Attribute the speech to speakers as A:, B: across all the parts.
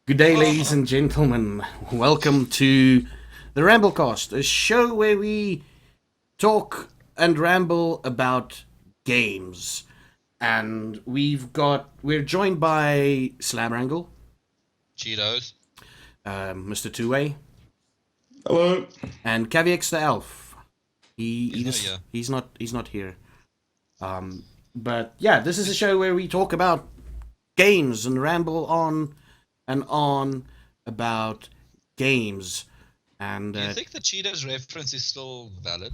A: Good day, ladies and gentlemen. Welcome to the RambleCast, a show where we talk and ramble about games. And we're joined by Slabwrangle,
B: Cheetos.
A: Mr. Tooway,
C: Hello.
A: and Kaviex the elf.
B: Yeah.
A: He's not here. But yeah, this is a show where we talk about games and ramble on and on about games. And
B: Do you think the Cheetos reference is still valid?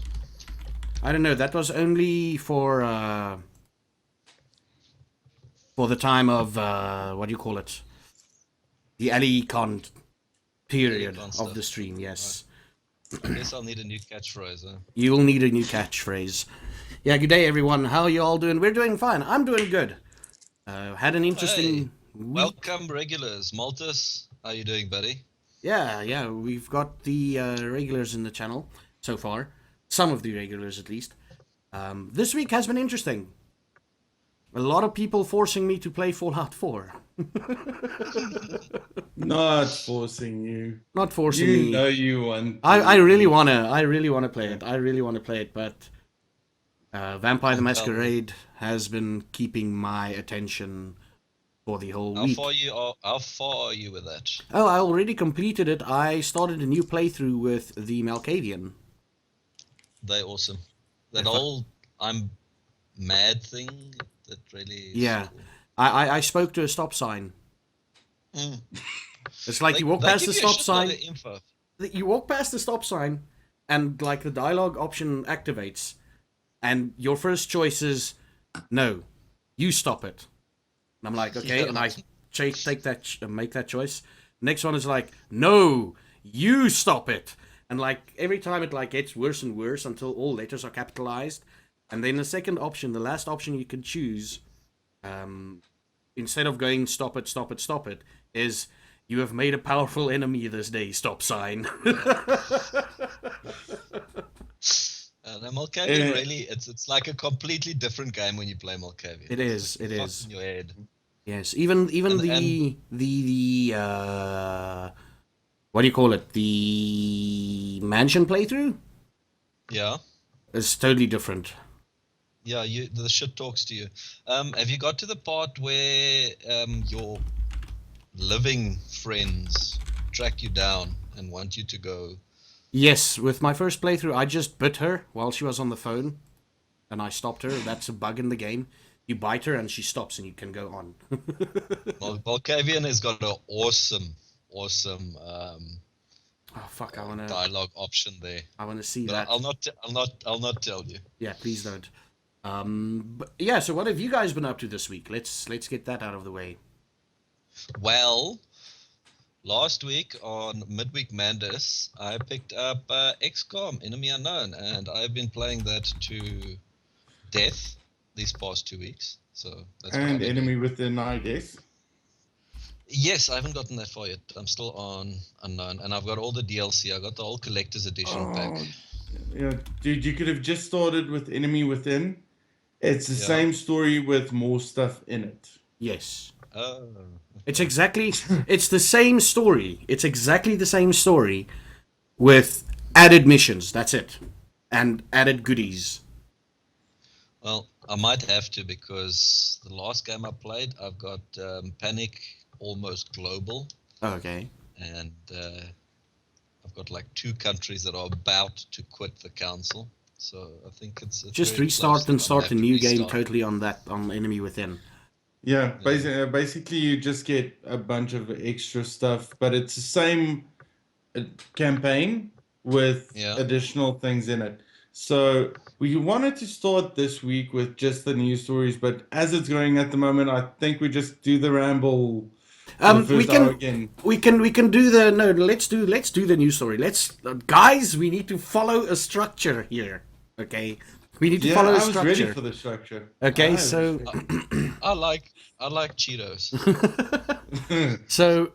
A: I don't know. That was only for the time of what do you call it? The AliCon period
B: AliCon
A: of the
B: stuff.
A: stream. Yes,
B: I guess I'll need a new catchphrase. Huh?
A: you will need a new catchphrase. Yeah. Good day, everyone. How are you all doing? We're doing fine. I'm doing good. Had an interesting week.
B: Welcome, regulars. Maltus, how you doing, buddy?
A: Yeah. We've got the regulars in the channel so far. Some of the regulars, at least. This week has been interesting. A lot of people forcing me to play Fallout 4.
C: Not forcing you.
A: Not forcing
C: You
A: me.
C: know you want.
A: I really wanna play it. But Vampire the Masquerade has been keeping my attention for the whole
B: How
A: week.
B: far are you with that?
A: Oh, I already completed it. I started a new playthrough with the Malkavian.
B: They're awesome. That whole I'm mad thing, that really is
A: Yeah.
B: cool.
A: I spoke to a stop sign.
B: Mm.
A: It's like you walk
B: They
A: past
B: give
A: the
B: you a
A: stop
B: shitload
A: sign.
B: of info.
A: You walk past the stop sign, and like the dialogue option activates, and your first choice is no, you stop it. And I'm like, okay,
B: Yeah.
A: and I make that choice. Next one is like, no, you stop it. And like every time it like gets worse and worse until all letters are capitalized. And then the second option, the last option you can choose, instead of going stop it, is you have made a powerful enemy this day, stop sign.
B: The Malkavian
C: Eh.
B: really, it's like a completely different game when you play Malkavian.
A: It is,
B: It's like
A: it
B: fuck
A: is.
B: in your head.
A: Yes, even
B: And-
A: the what do you call it? The mansion playthrough
B: Yeah.
A: is totally different.
B: Yeah, the shit talks to you. Have you got to the part where your living friends track you down and want you to go?
A: Yes, with my first playthrough, I just bit her while she was on the phone, and I stopped her. That's a bug in the game. You bite her and she stops, and you can go on.
B: Malkavian has got an awesome
A: Oh fuck! I wanna
B: dialogue option there.
A: see
B: But
A: that.
B: I'll not tell you.
A: Yeah, please don't. But yeah. So what have you guys been up to this week? Let's get that out of the way.
B: Well, last week on Midweek Madness, I picked up XCOM Enemy Unknown, and I've been playing that to death these past 2 weeks. So that's what I've
C: And
B: been
C: enemy
B: doing.
C: within, I guess.
B: Yes, I haven't gotten that far yet. I'm still on Unknown, and I've got all the DLC. I got the whole collector's edition pack.
C: Oh, yeah, dude, you could have just started with enemy within. It's the
B: Yeah.
C: same story with more stuff in it.
A: Yes.
B: Oh,
A: It's the same story. It's exactly the same story with added missions. That's it. And added goodies.
B: well, I might have to, because the last game I played, I've got Panic Almost Global,
A: Okay.
B: and I've got like 2 countries that are about to quit the council. So I think it's
A: Just
B: very
A: restart
B: close that
A: and
B: I'm
A: start
B: gonna
A: a
B: have to
A: new game
B: restart.
A: totally on Enemy Within.
C: Yeah, basically you just get a bunch of extra stuff, but it's the same campaign with
B: Yeah.
C: additional things in it. So we wanted to start this week with just the news stories, but as it's going at the moment, I think we just do the ramble for the
A: We
C: first hour
A: can
C: again.
A: we can do the no. Let's do the news story. Let's guys. We need to follow a structure here. Okay. We need to
C: Yeah,
A: follow
C: I
A: a
C: was ready
A: structure.
C: for the structure.
A: Okay,
C: I was
A: so
C: ready.
B: I like Cheetos.
A: so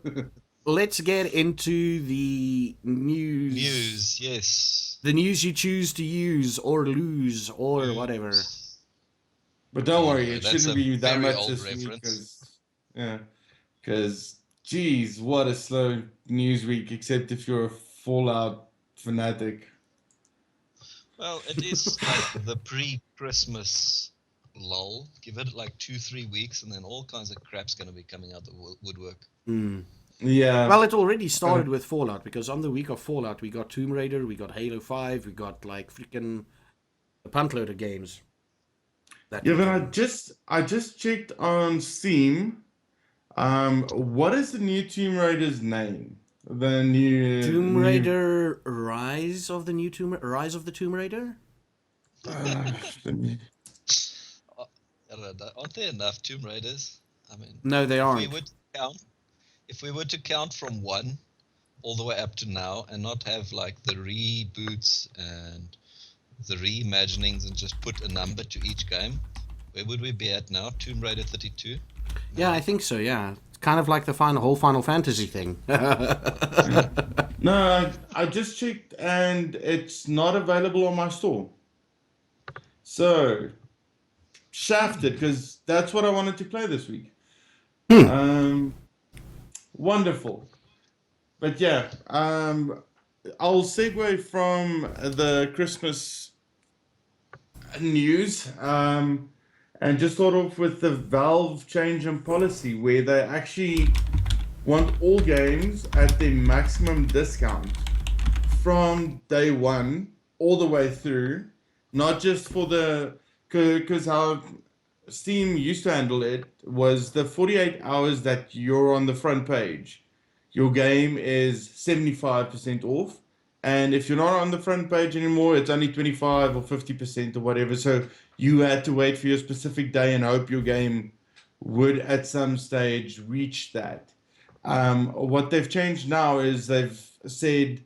A: let's get into the news.
B: News, yes.
A: The news you choose to use or lose or whatever.
C: But don't
B: Oh,
C: worry,
B: no,
C: it
B: that's
C: shouldn't
B: a
C: be that
B: very
C: much
B: old
C: this week
B: reference.
C: because Geez, what a slow news week, except if you're a Fallout fanatic.
B: Well, it is like the pre-Christmas lull. Give it like 2-3 weeks, and then all kinds of crap's going to be coming out the woodwork.
C: Yeah.
A: Well, it already started with Fallout, because on the week of Fallout, we got Tomb Raider, we got Halo 5, we got like freaking a puntload of games.
C: Yeah, but I just checked on Steam. What is the new Tomb Raider's name? The
A: Tomb
C: new
A: Raider Rise of the Tomb Raider?
C: let me-
B: I don't know. Aren't there enough Tomb Raiders? I mean,
A: No, they
B: if
A: aren't.
B: we were to count from 1 all the way up to now, and not have like the reboots and the reimaginings, and just put a number to each game, where would we be at now? Tomb Raider 32?
A: Yeah, I think so, yeah. It's kind of like the whole Final Fantasy thing.
C: No, I just checked and it's not available on my store. So, shafted, because that's what I wanted to play this week. Wonderful. But yeah, I'll segue from the Christmas news, and just start off with the Valve change in policy, where they actually want all games at their maximum discount from day one all the way through, not just for the, because how Steam used to handle it was the 48 hours that you're on the front page, your game is 75% off. And if you're not on the front page anymore, it's only 25 or 50% or whatever. So you had to wait for your specific day and hope your game would at some stage reach that. What they've changed now is they've said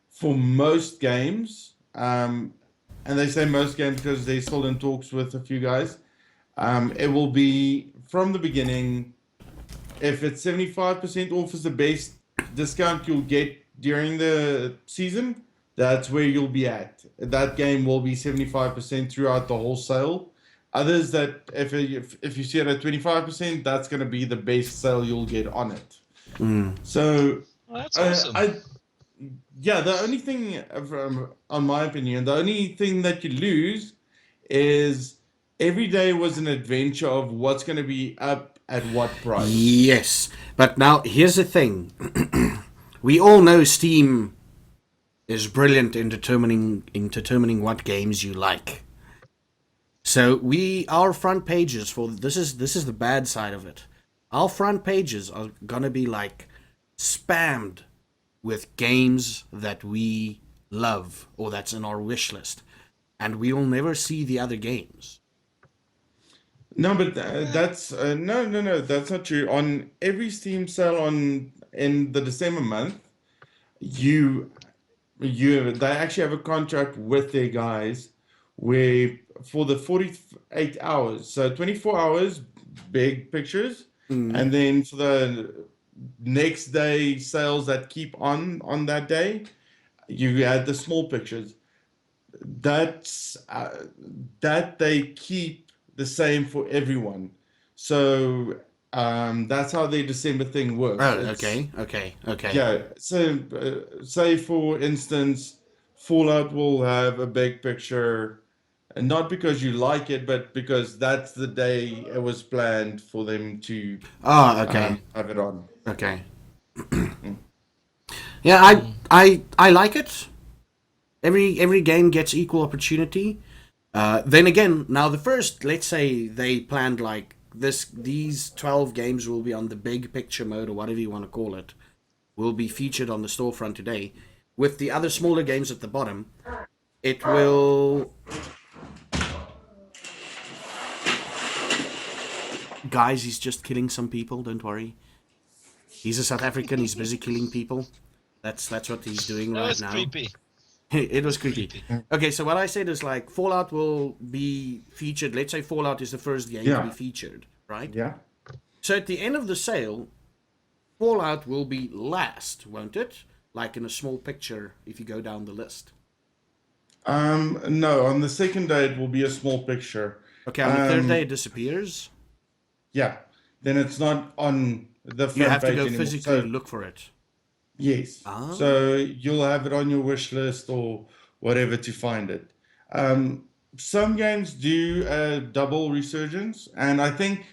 C: for most games, and they say most games because they're still in talks with a few guys, it will be from the beginning. If it's 75% off is the best discount you'll get during the season, that's where you'll be at. That game will be 75% throughout the whole sale. Others that if you see it at 25%, that's going to be the best sale you'll get on it. So,
B: Well, that's awesome.
C: yeah, the only thing, on my opinion, the only thing that you lose is every day was an adventure of what's going to be up at what price.
A: Yes. But now, here's the thing. We all know Steam is brilliant in determining what games you like. So our front pages for this is the bad side of it. Our front pages are gonna be like spammed with games that we love or that's in our wish list, and we will never see the other games.
C: No, but that's no, that's not true. On every Steam sale in the December month, you they actually have a contract with their guys where for the 48 hours, so 24 hours, big pictures, and then for the next day sales that keep on that day, you add the small pictures. That's that they keep the same for everyone. So that's how their December thing works.
A: Oh,
C: It's,
A: okay.
C: yeah. So say for instance, Fallout will have a big picture, and not because you like it, but because that's the day it was planned for them to
A: Oh, okay.
C: have it on.
A: Okay. Yeah, I like it. Every game gets equal opportunity. Then again, now the first, let's say they planned like these 12 games will be on the big picture mode or whatever you want to call it, will be featured on the storefront today. With the other smaller games at the bottom, it will. Guys, he's just killing some people. Don't worry. He's a South African. He's busy killing people. That's what he's doing
B: That
A: right
B: was
A: now.
B: creepy.
A: It was creepy. Okay, so what I said is like Fallout will be featured. Let's say Fallout is the first game to be featured, right?
C: Yeah.
A: So at the end of the sale, Fallout will be last, won't it? Like in a small picture if you go down the list.
C: No, on the second day it will be a small picture.
A: Okay, on the third day it disappears.
C: Yeah. Then it's not on the
A: You
C: front
A: have to
C: page
A: go
C: anymore.
A: physically
C: So,
A: look for it.
C: yes.
A: Ah.
C: So you'll have it on your wish list or whatever to find it. Some games do a double resurgence, and I think,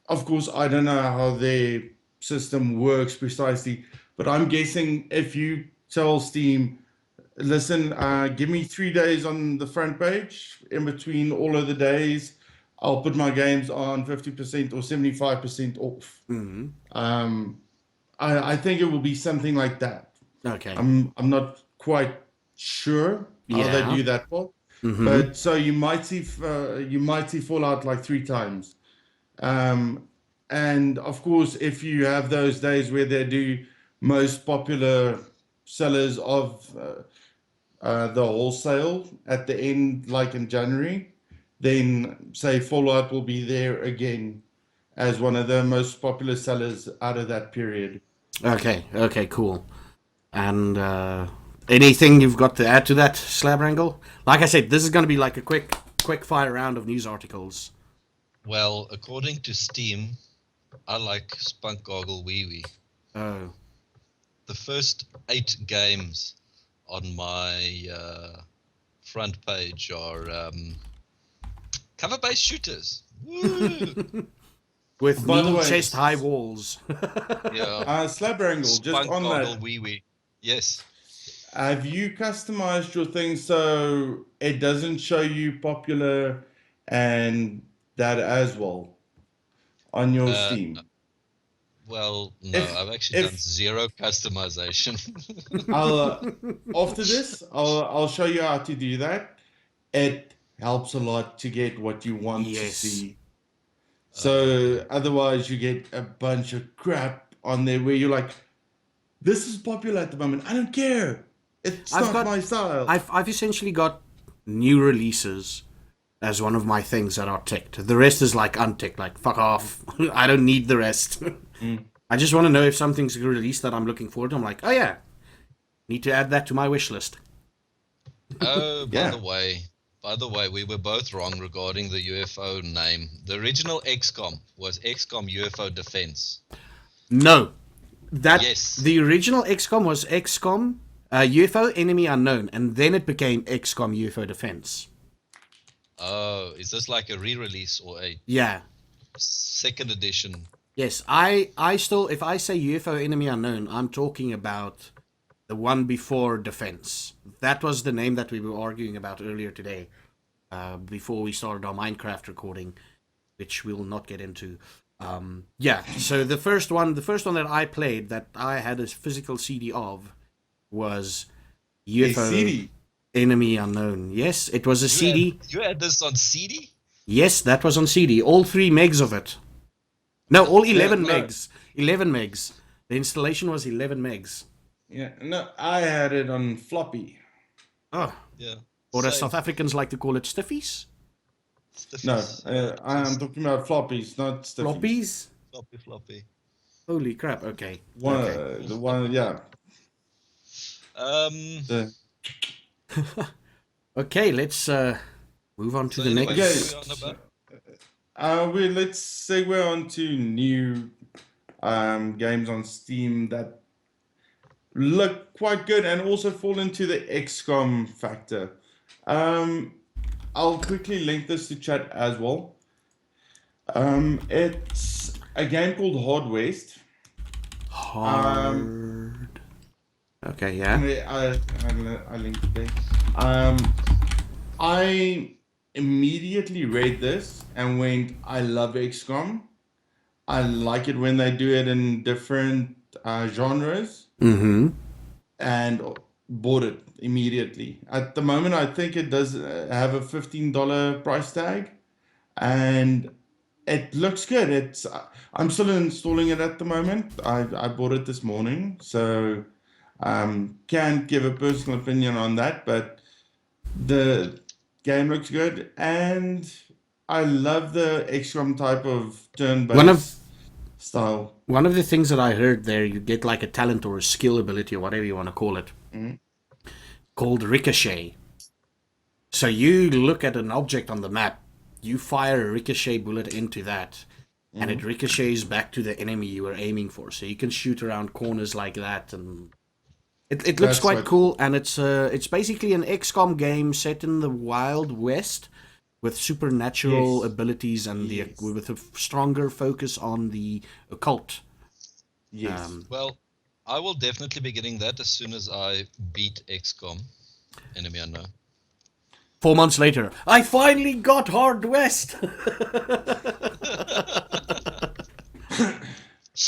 C: of course, I don't know how their system works precisely, but I'm guessing if you tell Steam, listen, give me 3 days on the front page, in between all of the days, I'll put my games on 50% or 75% off.
A: Mm-hmm.
C: I think it will be something like that.
A: Okay.
C: I'm not quite sure how they
A: Yeah.
C: do that part,
A: Mm-hmm.
C: but so you might see Fallout like 3 times. And of course, if you have those days where they do most popular sellers of the wholesale at the end, like in January, then say Fallout will be there again as one of the most popular sellers out of that period.
A: Okay. Okay. Cool. And anything you've got to add to that, Slabwrangle? Like I said, this is going to be like a quick fire round of news articles.
B: Well, according to Steam, I like Spunk Goggle Wee Wee.
A: Oh.
B: The first 8 games on my front page are cover-based shooters. Woo!
A: With
C: By the
A: knee
C: way,
A: chest high walls.
B: Yeah.
C: Slabwrangle, just
B: Spunk
C: on
B: Goggle
C: that,
B: Wee Wee. Yes.
C: have you customized your thing so it doesn't show you popular and that as well on your
B: Uh,
C: Steam?
B: well, no,
C: If
B: I've actually done
C: if
B: 0 customization.
C: I'll after this, I'll show you how to do that. It helps a lot to get what you want to
A: Yes.
C: see. So
B: Okay.
C: otherwise, you get a bunch of crap on there where you're like, "This is popular at the moment. I don't care. It's not my style."
A: I've essentially got new releases as one of my things that are ticked. The rest is like unticked, like fuck off. I don't need the rest. I just want to know if something's released that I'm looking forward to. I'm like, oh yeah, need to add that to my wish list.
B: Oh,
C: Yeah.
B: by the way, we were both wrong regarding the UFO name. The original XCOM was XCOM UFO Defense.
A: No, that
B: Yes.
A: the original XCOM was XCOM UFO Enemy Unknown, and then it became XCOM UFO Defense.
B: Oh, is this like a re-release or a
A: Yeah.
B: second edition?
A: Yes, I still, if I say UFO Enemy Unknown, I'm talking about the one before Defense. That was the name that we were arguing about earlier today, before we started our Minecraft recording, which we'll not get into. Yeah, so the first one that I played, that I had a physical CD of, was UFO
C: CD.
A: Enemy Unknown. Yes, it was a CD.
B: You had this on CD?
A: Yes, that was on CD. All 3 megs of it. No, all 11
C: Yeah, no.
A: megs. 11 megs. The installation was 11 megs.
C: Yeah, no, I had it on floppy.
A: Oh,
B: Yeah.
A: or as
B: Same.
A: South Africans like to call it, stiffies.
C: No,
B: Stiffies.
C: I'm talking about floppies, not stiffies.
A: Floppies?
B: Floppy.
A: Holy crap, okay.
C: One,
A: Okay.
C: the one, yeah. The,
A: Okay, let's move on to
B: So
A: the
B: anyway,
A: next.
B: what are we on about?
C: let's segue on to new games on Steam that look quite good and also fall into the XCOM factor. I'll quickly link this to chat as well. It's a game called Hard West.
A: Hard. Okay, yeah.
C: I linked it there. I immediately read this and went, I love XCOM. I like it when they do it in different genres,
A: Mm-hmm.
C: and bought it immediately. At the moment, I think it does have a $15 price tag, and it looks good. I'm still installing it at the moment. I bought it this morning, so can't give a personal opinion on that, but the game looks good, and I love the XCOM type of turn-based style.
A: One of the things that I heard there, you get like a talent or a skill ability or whatever you want to call it, called Ricochet. So you look at an object on the map, you fire a ricochet bullet into that, and it ricochets back to the enemy you were aiming for. So you can shoot around corners like that, and it looks
C: That's
A: quite
C: what-
A: cool. And it's basically an XCOM game set in the Wild West with supernatural
C: Yes.
A: abilities and
C: Yes.
A: with a stronger focus on the occult.
C: Yes.
B: Well, I will definitely be getting that as soon as I beat XCOM, Enemy Unknown.
A: 4 months later, I finally got Hard West.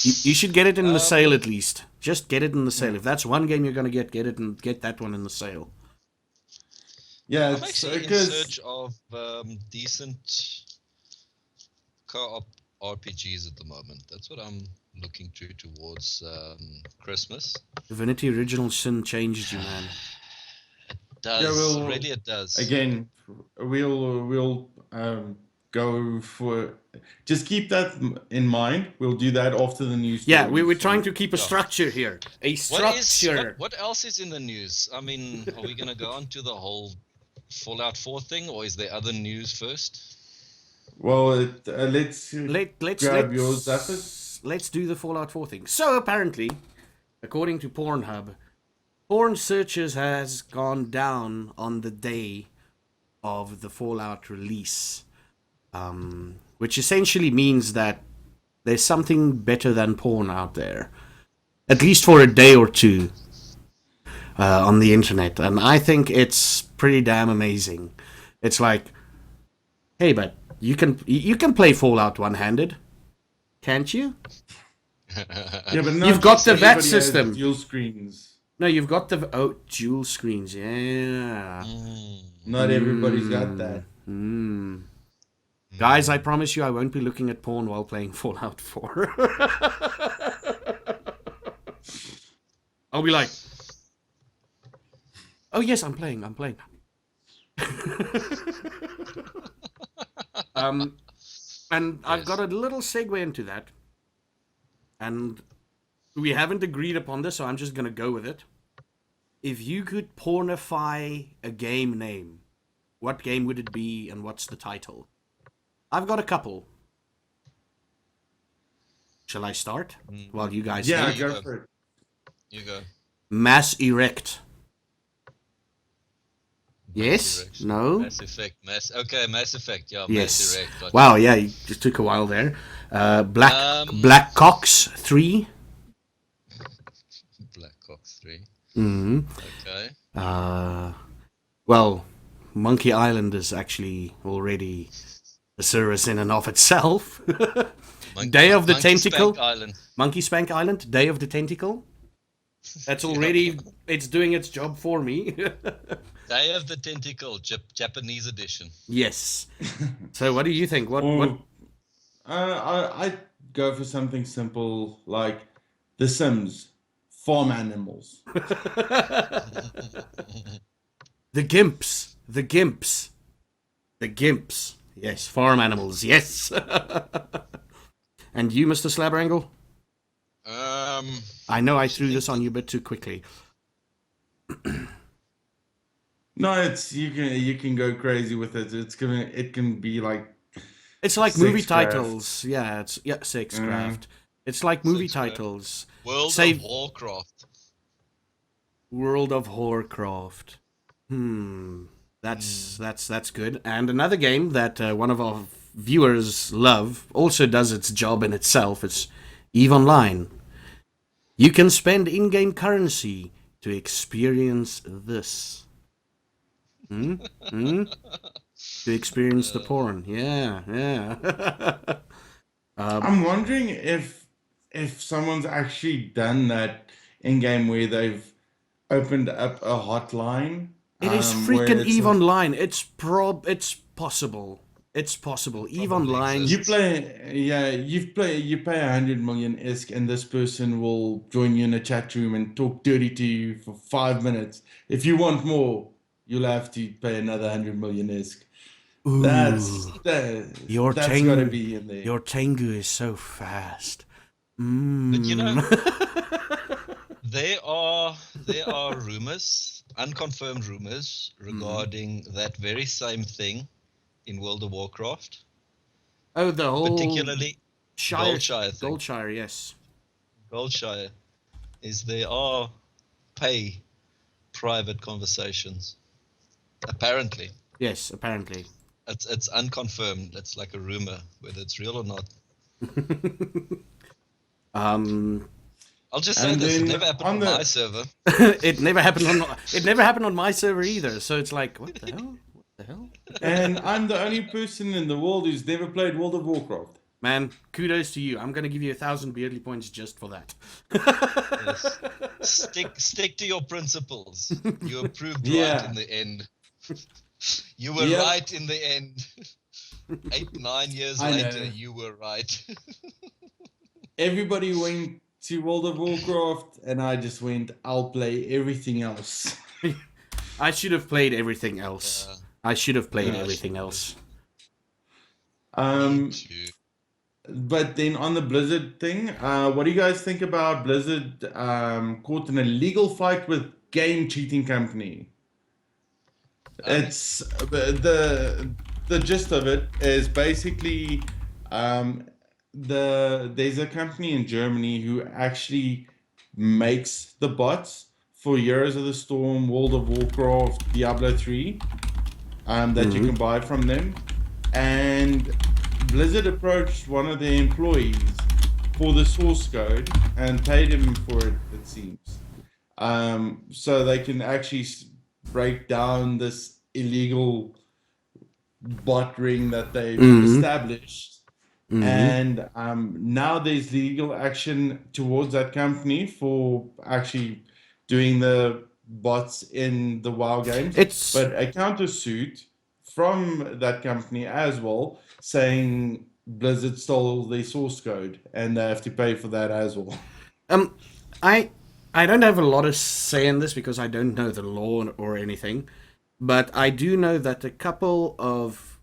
A: You should get it in the sale at least. Just get it in the sale. If that's one game you're gonna get it and get that one in the sale.
C: Yeah,
B: I'm
C: it's
B: actually in
C: because
B: search of decent co-op RPGs at the moment. That's what I'm looking towards Christmas.
A: Divinity Original Sin changed you, man.
B: Does
C: well,
B: really it does.
C: again, we'll go for. Just keep that in mind. We'll do that after the news.
A: Yeah,
C: stories.
A: we're trying to keep a
B: Yeah.
A: structure here. A
B: What is
A: structure.
B: what else is in the news? I mean, are we gonna go on to the whole Fallout 4 thing, or is there other news first?
C: Well, let's
A: Let's
C: grab yours, Zaffers.
A: let's do the Fallout 4 thing. So apparently, according to Pornhub, porn searches has gone down on the day of the Fallout release, which essentially means that there's something better than porn out there, at least for a day or two, on the internet, and I think it's pretty damn amazing. It's like, hey, but you can play Fallout one-handed, can't you?
C: Yeah, but not
A: You've got
C: just
A: the VAT
C: everybody has
A: system.
C: dual screens.
A: No, you've got the dual screens. Yeah.
C: Not everybody's got that.
A: Guys, I promise you I won't be looking at porn while playing Fallout 4. I'll be like, oh yes, I'm playing. And I've got a little segue into that. And we haven't agreed upon this, so I'm just going to go with it. If you could pornify a game name, what game would it be and what's the title? I've got a couple. Shall I start? While you guys
C: Yeah,
A: think?
C: go for it.
B: You go.
A: Mass Erect. Yes?
B: Erect.
A: No?
B: Mass Effect. Okay, Mass Effect. Yeah,
A: Yes.
B: Mass Erect. Gotcha.
A: Wow, yeah, it just took a while there. Black Cox 3.
B: Black Ops 3.
A: Mm-hmm.
B: Okay.
A: Well, Monkey Island is actually already a service in and of itself. Day of the
B: Monkey
A: Tentacle.
B: Spank Island.
A: Monkey Spank Island, Day of the Tentacle. That's already, it's doing its job for me.
B: Day of the Tentacle, Japanese edition.
A: Yes. So what do you think? What?
C: I'd go for something simple like The Sims, farm animals.
A: The Gimps. The Gimps. The Gimps. Yes, farm animals. Yes. And you, Mr. Slabwrangle? I know I threw this on you a bit too quickly.
C: No, it's you can go crazy with it. It can be like
A: It's like movie
C: Sexcraft.
A: titles. Yeah, Sexcraft. It's like movie
B: Sexcraft.
A: titles.
B: World
A: Save-
B: of Warcraft.
A: World of Warcraft. That's good. And another game that one of our viewers love also does its job in itself. It's EVE Online. You can spend in-game currency to experience this. To experience the porn. Yeah.
C: I'm wondering if someone's actually done that in game where they've opened up a hotline.
A: It is
C: where
A: freaking
C: it's
A: EVE
C: like-
A: Online. It's possible. It's possible. EVE
B: Probably
A: Online.
B: exists.
C: you pay 100 million ISK and this person will join you in a chat room and talk dirty to you for 5 minutes. If you want more, you'll have to pay another 100 million ISK.
A: Ooh,
C: That's
A: your
C: that's
A: Tengu,
C: gotta be in there.
A: your Tengu is so fast.
B: But you know, there are rumors, unconfirmed rumors regarding that very same thing in World of Warcraft.
A: Oh, the whole
B: Particularly, Goldshire thing.
A: Goldshire, yes.
B: Goldshire is there are pay private conversations. Apparently.
A: Yes, apparently.
B: It's unconfirmed. It's like a rumor, whether it's real or not. I'll just say
C: And
B: this: it
C: then
B: never happened
C: on
B: on
C: the-
B: my server.
A: It never happened on my server either. So it's like, what the hell? What the hell?
C: And I'm the only person in the world who's never played World of Warcraft.
A: Man, kudos to you. I'm gonna give you 1,000 Beardly points just for that.
B: Yes. Stick to your principles. You were proved
C: Yeah.
B: right in the end. You were
C: Yep.
B: right in the end. 8-9 years
C: I
B: later,
C: know.
B: you were right.
C: Everybody went to World of Warcraft, and I just went, I'll play everything else.
A: I should have played everything else. I should have played
C: Yeah,
A: everything else.
B: Me too.
C: But then on the Blizzard thing, what do you guys think about Blizzard caught in a legal fight with game cheating company? It's the gist of it is basically there's a company in Germany who actually makes the bots for Heroes of the Storm, World of Warcraft, Diablo 3 that you can buy from them. And Blizzard approached one of their employees for the source code and paid him for it, it seems. So they can actually break down this illegal bot ring that they've established. And now there's legal action towards that company for actually doing the bots in the WoW games. But a countersuit from that company as well, saying Blizzard stole their source code and they have to pay for that as well.
A: I don't have a lot of say in this because I don't know the law or anything, but I do know that a couple of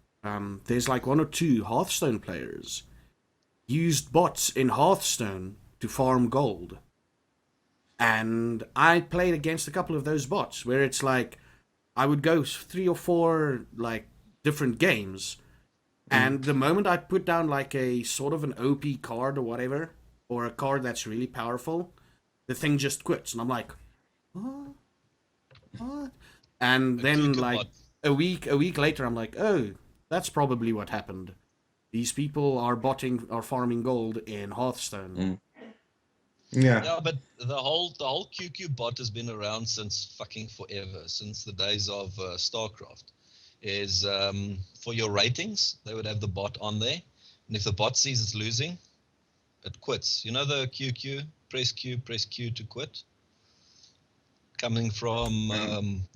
A: there's like 1 or 2 Hearthstone players used bots in Hearthstone to farm gold. And I played against a couple of those bots where it's like I would go 3 or 4 like different games, and the moment I put down like a sort of an OP card or whatever, or a card that's really powerful, the thing just quits, and I'm like, what? And then like a week later, I'm like, oh, that's probably what happened. These people are farming gold in Hearthstone.
B: Yeah, but the whole QQ bot has been around since fucking forever, since the days of StarCraft. Is for your ratings, they would have the bot on there, and if the bot sees it's losing, it quits. You know the QQ, press Q to quit? Coming from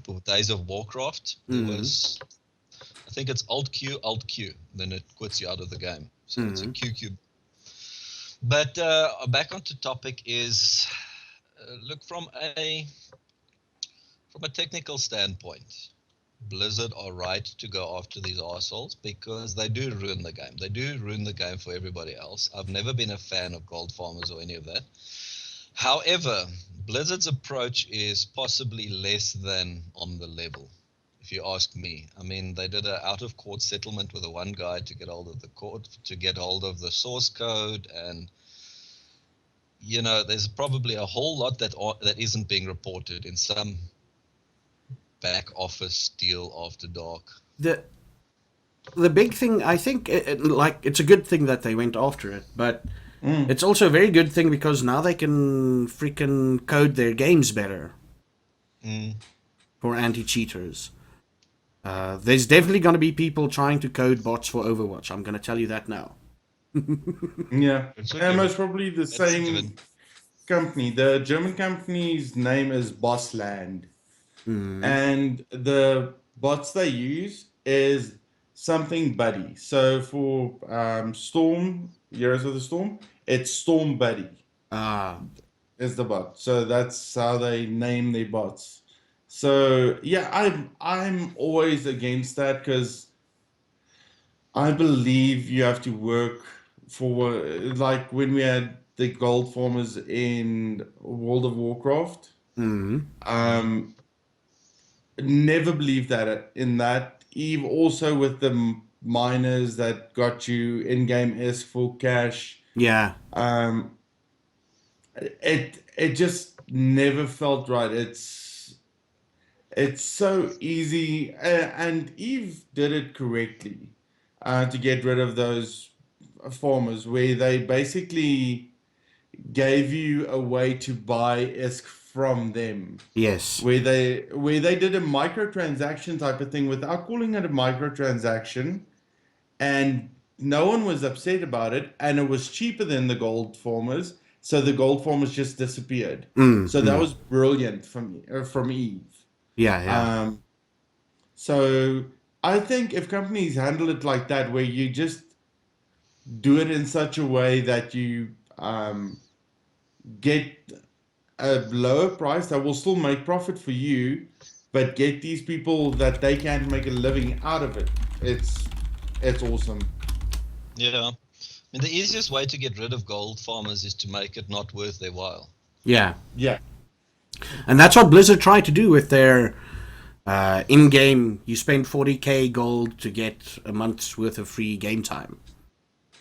B: the days of Warcraft, there was, I think it's Alt Q, then it quits you out of the game. So it's a QQ. But back onto topic is, look, from a technical standpoint, Blizzard are right to go after these assholes because they do ruin the game. They do ruin the game for everybody else. I've never been a fan of gold farmers or any of that. However, Blizzard's approach is possibly less than on the level, if you ask me. I mean, they did an out-of-court settlement with the one guy to get hold of the court, to get hold of the source code, and you know, there's probably a whole lot that isn't being reported in some back office deal after dark.
A: The big thing, I think, it's a good thing that they went after it, but it's also a very good thing because now they can freaking code their games better for anti-cheaters. There's definitely going to be people trying to code bots for Overwatch. I'm going to tell you that now.
C: Yeah, and most probably the same company. The German company's name is Bossland. And the bots they use is something buddy. So for Storm, Heroes of the Storm, it's Storm Buddy. Is the bot. So that's how they name their bots. So yeah, I'm always against that because I believe you have to work for, like when we had the gold farmers in World of Warcraft. Never believed that in that. Eve also with the miners that got you in-game esque full cash
A: Yeah.
C: It just never felt right. It's so easy, and Eve did it correctly, to get rid of those farmers where they basically gave you a way to buy ISK from them,
A: Yes.
C: where they did a microtransaction type of thing without calling it a microtransaction, and no one was upset about it, and it was cheaper than the gold farmers, so the gold farmers just disappeared. So that was brilliant from Eve.
A: Yeah, yeah.
C: So I think if companies handle it like that, where you just do it in such a way that you get a lower price that will still make profit for you, but get these people that they can't make a living out of it. It's awesome.
B: Yeah. I mean, the easiest way to get rid of gold farmers is to make it not worth their while.
A: Yeah.
C: Yeah.
A: And that's what Blizzard tried to do with their in-game. You spend 40k gold to get a month's worth of free game time.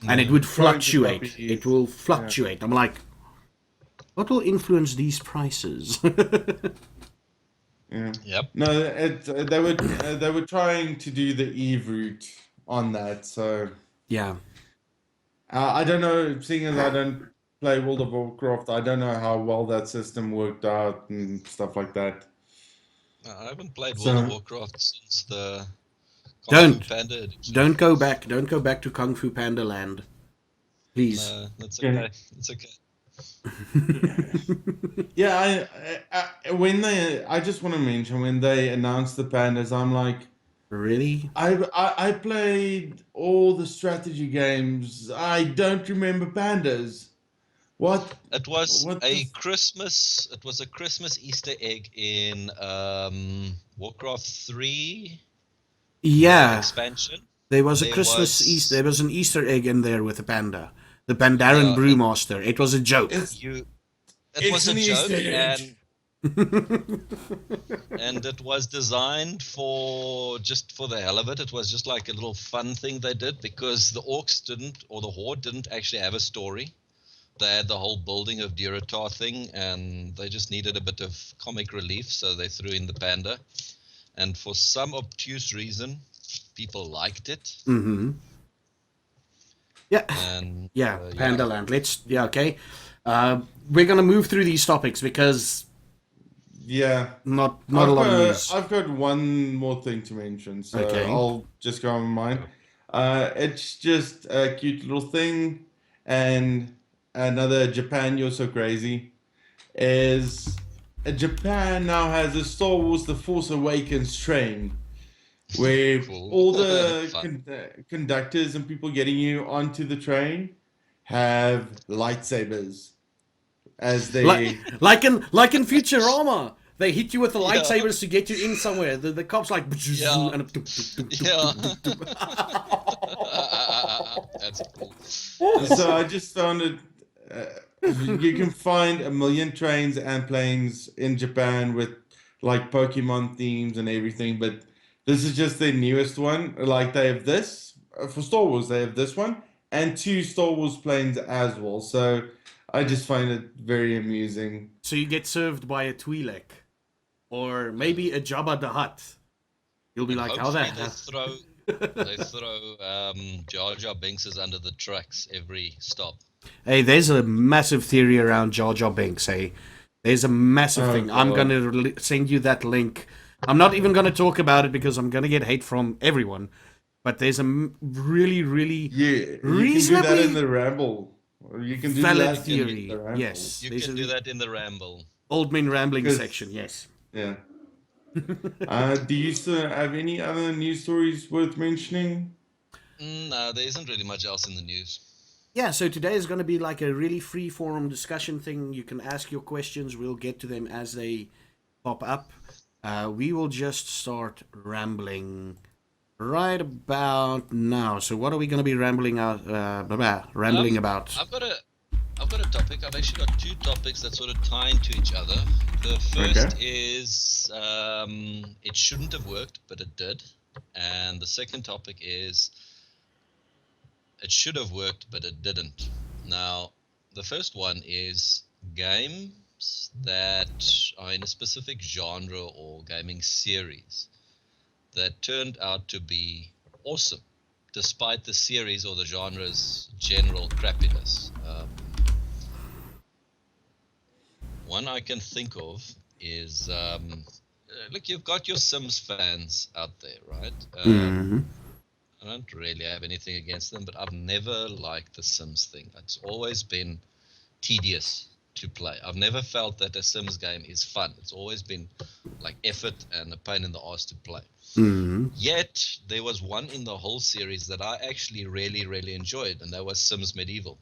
A: And it would fluctuate. It will fluctuate. Yeah. I'm like, what will influence these prices?
C: Yeah.
B: Yep.
C: No, they were trying to do the Eve route on that. So
A: yeah.
C: I don't know. Seeing as I don't play World of Warcraft, I don't know how well that system worked out and stuff like that.
B: I haven't played World of Warcraft since the
A: Kung
B: Fu Panda edition.
A: Don't go back. Don't go back to Kung Fu Panda land. Please.
B: That's okay. It's okay.
C: Yeah, I just want to mention when they announced the pandas, I'm like,
A: really?
C: I played all the strategy games. I don't remember pandas. What?
B: It was
C: What
B: a
C: the-
B: Christmas. It was a Christmas Easter egg in Warcraft 3
A: Yeah.
B: expansion.
A: There was a
B: There
A: Christmas
B: was-
A: Easter. There was an Easter egg in there with a panda. The Pandaren Brewmaster. It was a joke.
B: It
C: It's
B: was a
C: an
B: joke,
C: Easter egg.
B: and it was designed for just for the hell of it. It was just like a little fun thing they did because the orcs didn't, or the horde didn't actually have a story. They had the whole building of Durotar thing, and they just needed a bit of comic relief, so they threw in the panda. And for some obtuse reason, people liked it.
A: Mm-hmm. Yeah.
B: And
A: Panda Land. Okay. We're gonna move through these topics because not a lot of news.
C: I've got one more thing to mention, so
A: Okay.
C: I'll just go on mine. It's just a cute little thing, and another Japan You're So Crazy is Japan now has a Star Wars The Force Awakens train where
B: Cool.
C: all the
B: Fun.
C: conductors and people getting you onto the train have lightsabers as they
A: Like in Futurama, they hit you with the lightsabers to get you in somewhere. The cops like
B: Yeah.
A: and
B: Yeah. That's cool.
C: So I just found it. You can find a million trains and planes in Japan with like Pokemon themes and everything, but this is just their newest one. Like they have this for Star Wars, they have this one and 2 Star Wars planes as well. So I just find it very amusing.
A: So you get served by a Twi'lek, or maybe a Jabba the Hutt. You'll be like, how the
B: Hopefully
A: hell?
B: they throw Jar Jar Binks under the tracks every stop.
A: Hey, there's a massive theory around Jar Jar Binks. Hey, there's a massive thing. I'm
C: God.
A: gonna send you that link. I'm not even gonna talk about it because I'm gonna get hate from everyone. But there's a really, really
C: You can do that
A: reasonably
C: in the Ramble. Or you can do
A: valid
C: that in
A: theory.
C: the Ramble.
A: Yes,
B: You
A: there's
B: can
A: a
B: do that in the Ramble.
A: old men rambling
C: 'Cause-
A: section. Yes.
C: Yeah. Do you still have any other news stories worth mentioning?
B: No, there isn't really much else in the news.
A: Yeah, so today is going to be like a really free forum discussion thing. You can ask your questions. We'll get to them as they pop up. We will just start rambling right about now. So what are we going to be rambling about?
B: I've got a topic. I've actually got 2 topics that sort of tie into each other. The first is it shouldn't have worked, but it did. And the second topic is it should have worked, but it didn't. Now, the first one is games that are in a specific genre or gaming series that turned out to be awesome, despite the series or the genre's general crappiness. One I can think of is look, you've got your Sims fans out there, right? I don't really have anything against them, but I've never liked the Sims thing. It's always been tedious to play. I've never felt that a Sims game is fun. It's always been like effort and a pain in the ass to play. Yet there was one in the whole series that I actually really enjoyed, and that was Sims Medieval.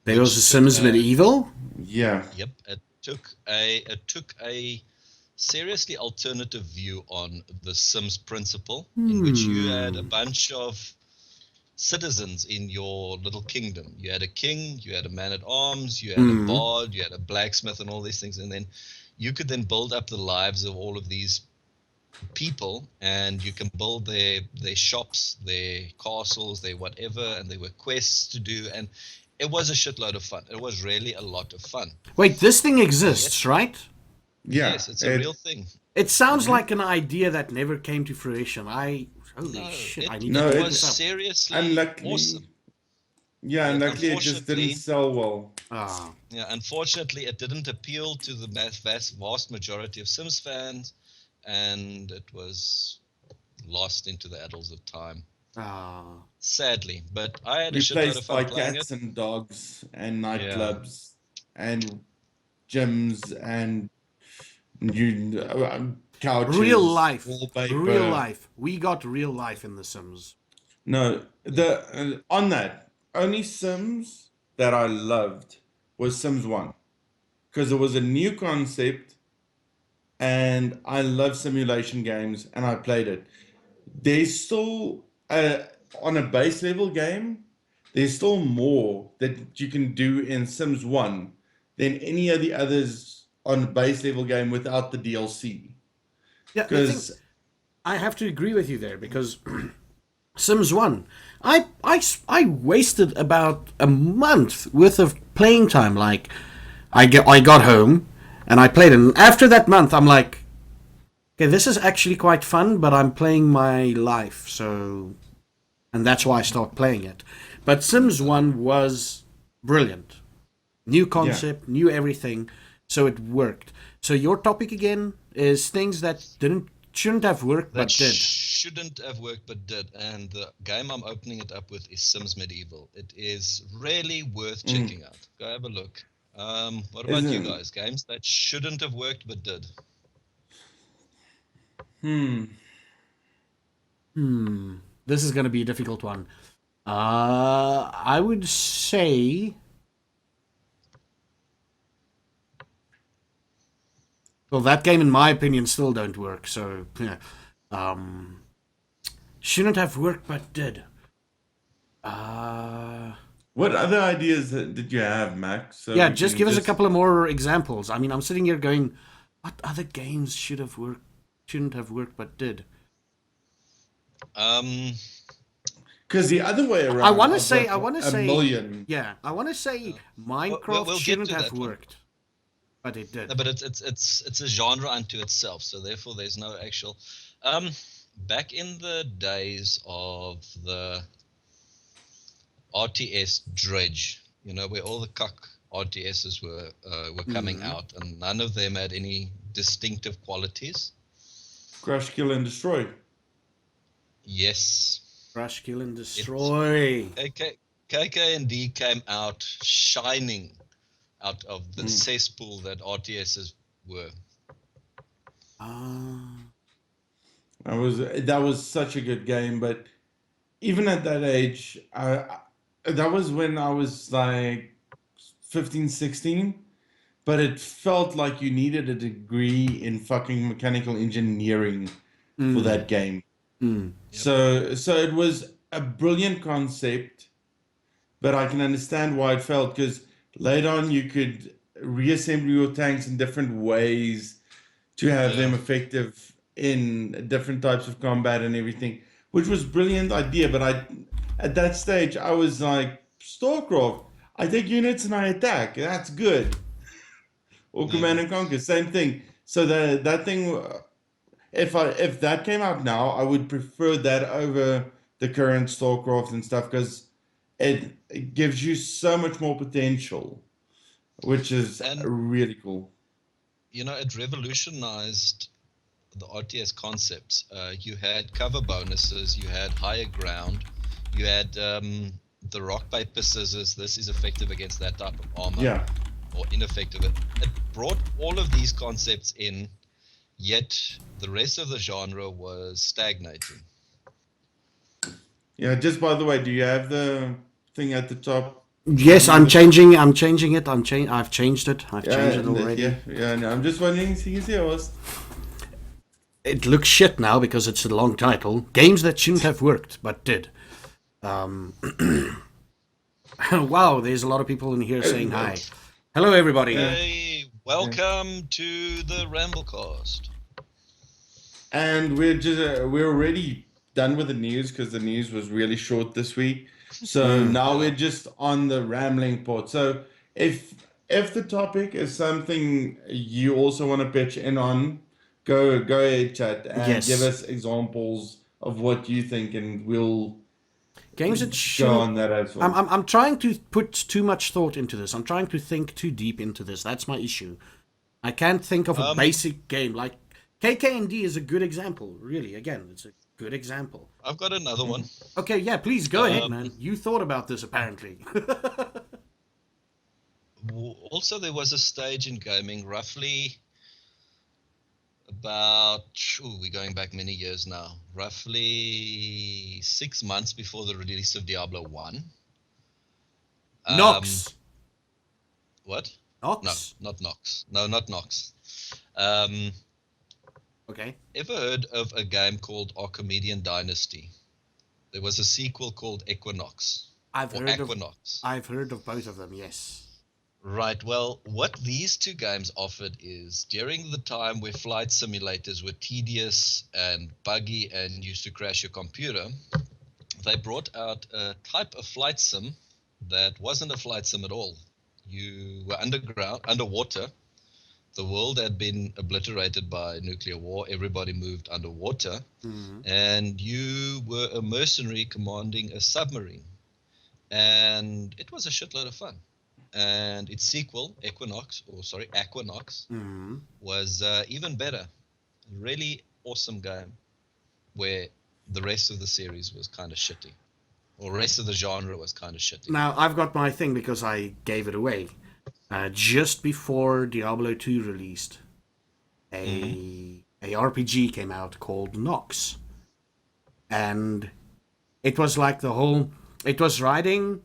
A: There was a Sims Medieval?
C: Yeah.
B: Yep, it took a seriously alternative view on the Sims principle, in which you had a bunch of citizens in your little kingdom. You had a king, you had a man-at-arms, you had a bard, you had a blacksmith, and all these things, and then you could then build up the lives of all of these people, and you can build their shops, their castles, their whatever, and there were quests to do, and it was a shitload of fun. It was really a lot of fun.
A: Wait, this thing exists, right?
C: Yeah.
B: Yes, it's a real thing.
A: It sounds like an idea that never came to fruition. Holy shit, I need to
B: It
A: look
B: was
A: this up.
B: seriously
C: Unluckily,
B: awesome.
C: yeah, unluckily it just didn't sell well.
B: Yeah, unfortunately, it didn't appeal to the vast majority of Sims fans, and it was lost into the annals of time. Sadly, but I had a shitload of fun playing
C: cats
B: it.
C: and dogs and nightclubs and gyms and couches.
A: Real life.
C: Wallpaper.
A: Real life. We got real life in The Sims.
C: No, on that, only Sims that I loved was Sims 1. Because it was a new concept and I love simulation games and I played it. There's still, on a base level game, there's still more that you can do in Sims 1 than any of the others on a base level game without the DLC.
A: Yeah, I have to agree with you there because Sims 1, I wasted about a month worth of playing time. Like, I got home and I played it. And after that month, I'm like, okay, this is actually quite fun, but I'm playing my life. So, and that's why I stopped playing it. But Sims 1 was brilliant. New concept, new everything. So it worked. So your topic again is things that shouldn't have worked but did.
B: Shouldn't have worked but did. And the game I'm opening it up with is Sims Medieval. It is really worth checking out. Go have a look. What about you guys? Games that shouldn't have worked but did.
A: This is going to be a difficult one. I would say, well, that game, in my opinion, still don't work. So, yeah. Shouldn't have worked, but did.
C: What other ideas did you have, Max? So
A: yeah, just give us a couple of more examples. I mean, I'm sitting here going, what other games shouldn't have worked, but did?
C: Because the other way around,
A: I want to say,
C: million.
A: Yeah, I want to say Minecraft
B: we'll
A: shouldn't
B: get to
A: have
B: that one.
A: worked, but it did.
B: No, but it's a genre unto itself, so therefore there's no actual. Back in the days of the RTS dredge, where all the cuck RTSs were coming out, and none of them had any distinctive qualities.
C: Crush, kill, and destroy.
B: Yes.
A: Crush, kill, and destroy.
B: KK&D came out shining out of the cesspool that RTSs were.
C: That was such a good game, but even at that age, that was when I was like 15, 16, but it felt like you needed a degree in fucking mechanical engineering for that game.
A: Yep.
C: So it was a brilliant concept, but I can understand why it failed, because later on you could reassemble your tanks in different ways to have them effective in different types of combat and everything, which was a brilliant idea. But at that stage, I was like StarCraft. I take units and I attack. That's good. Or Command and Conquer, same thing. So that thing, if that came out now, I would prefer that over the current StarCraft and stuff because it gives you so much more potential, which is
B: And
C: really cool.
B: it revolutionized the RTS concepts. You had cover bonuses, you had higher ground, you had the rock paper scissors. This is effective against that type of armor,
C: Yeah.
B: or ineffective. It brought all of these concepts in, yet the rest of the genre was stagnating.
C: Yeah, just by the way, do you have the thing at the top?
A: Yes, I'm changing it. I've changed it. I've changed it already.
C: No, I'm just wondering if you can see us.
A: It looks shit now because it's a long title. Games that shouldn't have worked, but did. Wow, there's a lot of people in here saying hi. Hello, everybody.
B: Hey, welcome to the RambleCast.
C: And we're already done with the news because the news was really short this week. So now we're just on the rambling part. So if the topic is something you also want to pitch in on, go ahead, chat, and
A: Yes.
C: give us examples of what you think, and we'll
A: Games that
C: go
A: shouldn't.
C: on that as well.
A: I'm trying to put too much thought into this. I'm trying to think too deep into this. That's my issue. I can't think of a basic game like KKND is a good example. Really, again, it's a good example.
B: I've got another one.
A: Okay, yeah, please go ahead, man. You thought about this apparently.
B: Also, there was a stage in gaming roughly about, we're going back many years now, roughly 6 months before the release of Diablo 1.
A: Nox.
B: What?
A: Nox?
B: No, not Nox. No, not Nox.
A: Okay.
B: Ever heard of a game called Archimedean Dynasty? There was a sequel called Equinox.
A: I've heard
B: Equinox.
A: I've heard of both of them, yes.
B: Right, well, what these two games offered is, during the time where flight simulators were tedious and buggy and used to crash your computer, they brought out a type of flight sim that wasn't a flight sim at all. You were underwater. The world had been obliterated by nuclear war. Everybody moved underwater. And you were a mercenary commanding a submarine. And it was a shitload of fun. And its sequel, Equinox, was even better. A really awesome game where the rest of the series was kind of shitty. Or the rest of the genre was kind of shitty.
A: Now, I've got my thing because I gave it away. Just before Diablo 2 released, a RPG came out called Nox. And it was like it was riding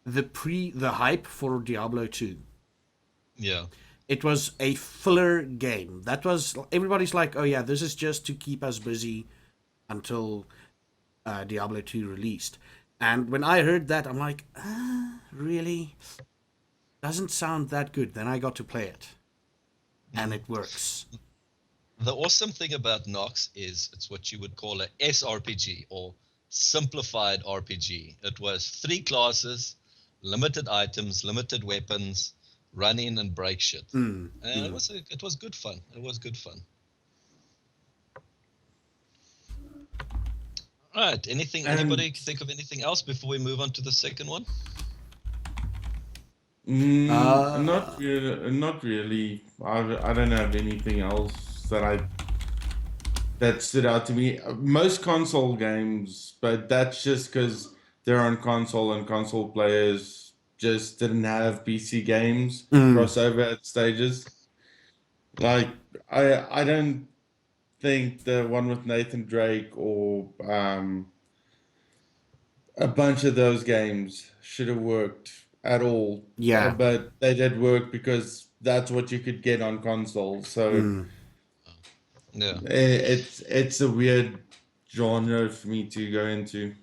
A: the hype for Diablo 2.
B: Yeah.
A: It was a filler game. Everybody's like, oh yeah, this is just to keep us busy until Diablo 2 released. And when I heard that, I'm like, really? Doesn't sound that good. Then I got to play it. And it works.
B: The awesome thing about Nox is it's what you would call a SRPG, or simplified RPG. It was 3 classes, limited items, limited weapons, run in and break shit. And it was good fun. It was good fun. All right. Anybody think of anything else before we move on to the second one?
C: Not really. I don't have anything else that stood out to me. Most console games, but that's just because they're on console and console players just didn't have PC games crossover at stages. Like I don't think the one with Nathan Drake or a bunch of those games should have worked at all.
A: Yeah.
C: But they did work because that's what you could get on console. So
B: Yeah.
C: it's a weird genre for me to go into.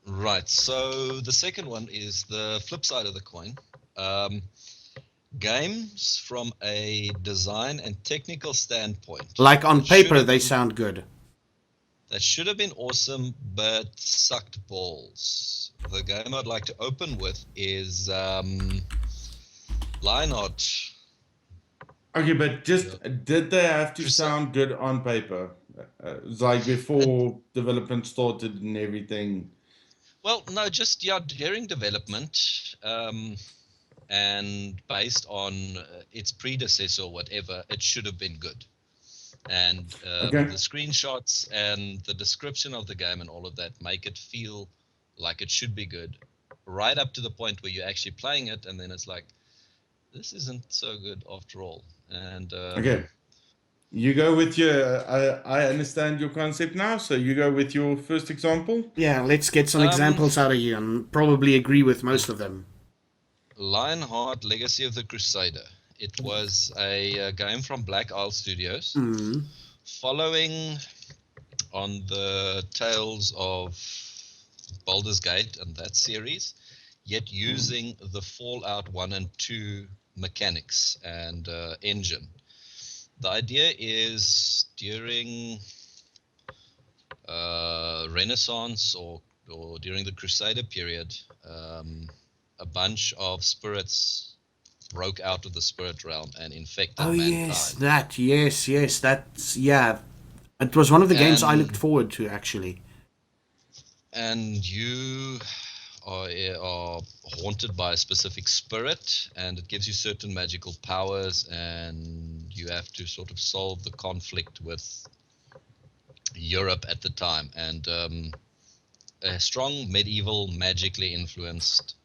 B: Right. So the second one is the flip side of the coin. Games from a design and technical standpoint.
A: Like on
B: that
A: paper,
B: should've
A: they
B: been-
A: sound good.
B: that should have been awesome, but sucked balls. The game I'd like to open with is Lionheart.
C: Okay, but just did they have to
B: Crusader.
C: sound good on paper? Like before development started and everything.
B: Well, no, just during development, and based on its predecessor or whatever, it should have been good. And
C: Okay.
B: the screenshots and the description of the game and all of that make it feel like it should be good, right up to the point where you're actually playing it, and then it's like, this isn't so good after all. And
C: Okay. You go with your. I understand your concept now, so you go with your first example.
A: Yeah, let's get some examples out of you and probably agree with most of them.
B: Lionheart Legacy of the Crusader. It was a game from Black Isle Studios, following on the tales of Baldur's Gate and that series, yet using the Fallout 1 and 2 mechanics and engine. The idea is during Renaissance or during the Crusader period, a bunch of spirits broke out of the spirit realm and infected mankind.
A: It was one of the games I looked forward to, actually.
B: And you are haunted by a specific spirit, and it gives you certain magical powers, and you have to sort of solve the conflict with Europe at the time. And a strong medieval, magically influenced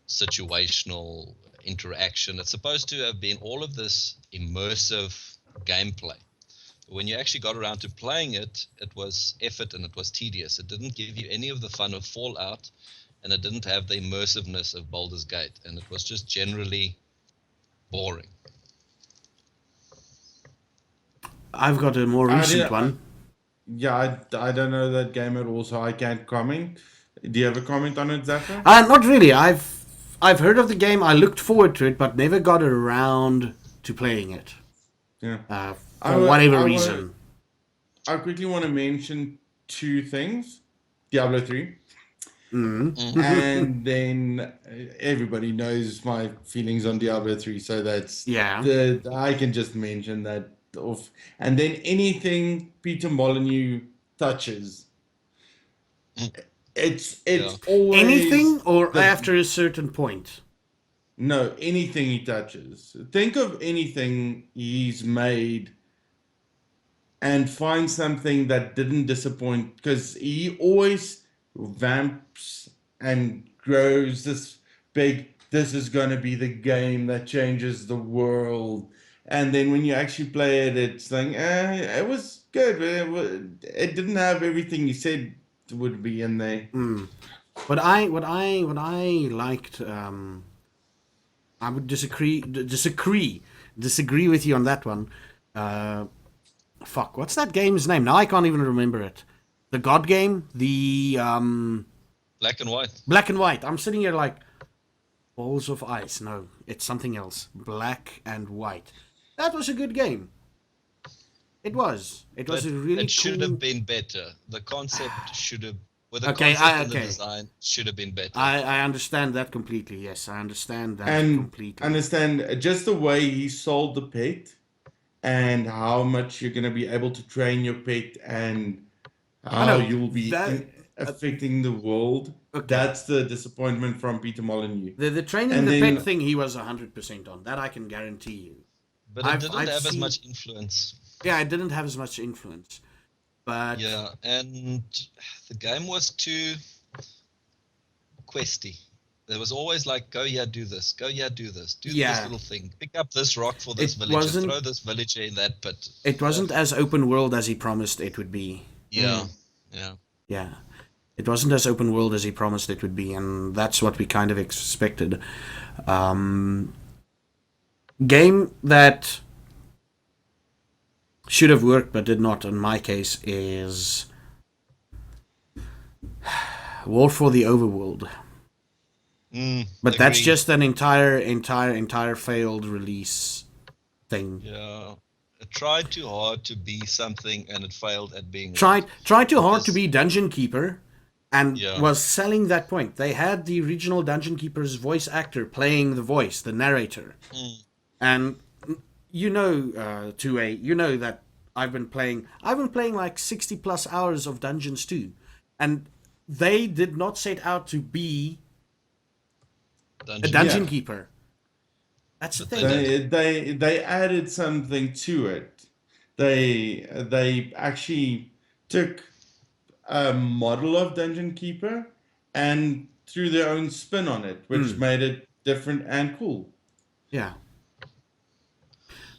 B: situational interaction. It's supposed to have been all of this immersive gameplay. When you actually got around to playing it, it was effort and it was tedious. It didn't give you any of the fun of Fallout, and it didn't have the immersiveness of Baldur's Gate, and it was just generally boring.
A: I've got a more recent one.
C: Yeah, I don't know that game at all, so I can't comment. Do you have a comment on it, Zaffa?
A: Not really. I've heard of the game. I looked forward to it, but never got around to playing it.
C: Yeah.
A: For whatever reason.
C: I quickly want to mention two things. Diablo 3. And then everybody knows my feelings on Diablo 3, so that's...
A: Yeah.
C: I can just mention that off. And then anything Peter Molyneux touches. It's always...
A: Anything or after a certain point?
C: No, anything he touches. Think of anything he's made and find something that didn't disappoint, because he always vamps and grows this big, this is going to be the game that changes the world. And then when you actually play it, it's like, it was good, but it didn't have everything he said would be in there.
A: What I liked, I would disagree with you on that one. What's that game's name? Now I can't even remember it. The God game? The
B: Black and White.
A: Black and White. I'm sitting here like Balls of Ice. No, it's something else. Black and White. That was a good game. It was. It was a really
B: It should
A: cool...
B: have been better. The concept should have... the design should have been better.
A: I understand that completely. Yes, I understand that completely.
C: Understand just the way he sold the pet and how much you're going to be able to train your pet and how you'll be affecting the world. Okay. That's the disappointment from Peter Molyneux.
A: The training the pet thing, he was 100% on. That I can guarantee you.
B: But it didn't have as much influence.
A: Yeah, it didn't have as much influence. But
B: yeah, and the game was too questy. There was always like, go here, do this. Go here, do this. Do this little thing. Pick up this rock for this village and throw this villager in that pit.
A: It wasn't as open world as he promised it would be.
B: Yeah.
A: It wasn't as open world as he promised it would be, and that's what we kind of expected. Game that should have worked but did not, in my case, is War for the Overworld. But that's just an entire failed release thing.
B: Yeah. It tried too hard to be something, and it failed at being.
A: Tried too hard to
B: Because-
A: be Dungeon Keeper, and
B: Yeah.
A: was selling that point. They had the original Dungeon Keeper's voice actor playing the voice, the narrator. And you know, Tooway, you know that I've been playing like 60 plus hours of Dungeons too. And they did not set out to be a Dungeon
C: Yeah.
A: Keeper. That's the
B: But
A: thing.
C: They added something to it. They actually took a model of Dungeon Keeper and threw their own spin on it, which made it different and cool.
A: Yeah.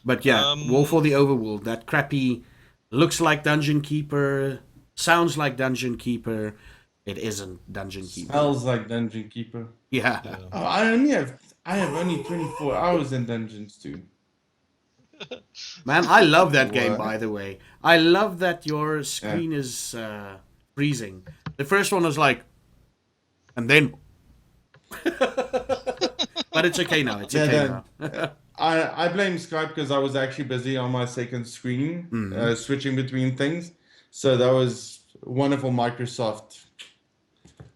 A: But yeah,
B: Um,
A: War for the Overworld, that crappy, looks like Dungeon Keeper, sounds like Dungeon Keeper. It isn't Dungeon Keeper.
C: Smells like Dungeon Keeper.
A: Yeah.
C: Oh, I have only 24 hours in Dungeons too.
A: Man, I love that game,
C: What?
A: by the way. I love that your screen is freezing. The first one was like, and then. But it's okay now. It's
C: Yeah,
A: okay
C: then-
A: now.
C: I blame Skype because I was actually busy on my second screen, switching between things. So that was wonderful Microsoft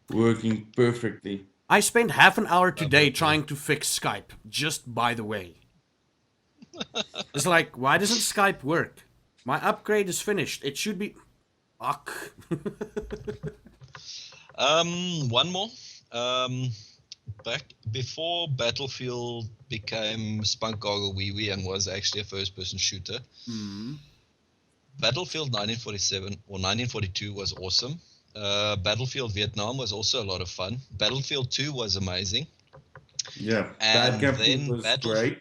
C: working perfectly.
A: I spent half an hour today trying to fix Skype, just by the way. It's like, why doesn't Skype work? My upgrade is finished. It should be. Fuck.
B: One more. Back before Battlefield became Spunk Goggle Wee Wee and was actually a first-person shooter, Battlefield 1947 or 1942 was awesome. Battlefield Vietnam was also a lot of fun. Battlefield 2 was amazing.
C: Yeah,
B: And
C: Bad Company
B: then
C: was
B: Battle-
C: great.